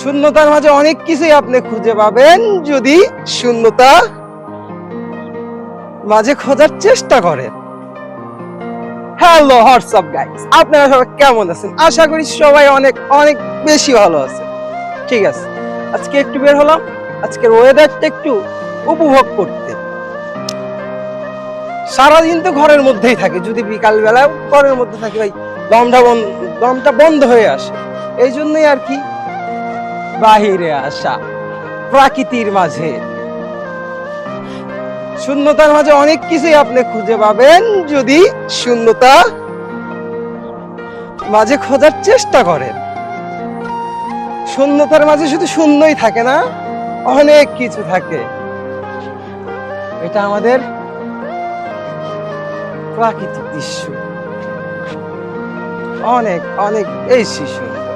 শূন্যতার মাঝে অনেক কিছুই আপনি খুঁজে পাবেন যদি শূন্যতা মাঝে খোঁজার চেষ্টা করেন। হ্যালো হোয়াটসঅ্যাপ গাইস, আপনারা সবাই কেমন আছেন? আশা করি সবাই অনেক অনেক বেশি ভালো আছে। ঠিক আছে, আজকে একটু বের হলাম আজকের ওয়েদারটা একটু উপভোগ করতে। সারাদিন তো ঘরের মধ্যেই থাকে, যদি বিকাল বেলা ঘরের মধ্যে থাকি ভাই দমটা বন্ধ হয়ে আসে। এই জন্যই আর কি বাহিরে আসা, প্রকৃতির মাঝে। শূন্যতার মাঝে অনেক কিছুই আপনি খুঁজে পাবেন যদি শূন্যতা মাঝে খোঁজার চেষ্টা করেন। শূন্যতার মাঝে শুধু শূন্যই থাকে না, অনেক কিছু থাকে। এটা আমাদের প্রাকৃতিক দৃশ্য, অনেক অনেক বেশি সুন্দর।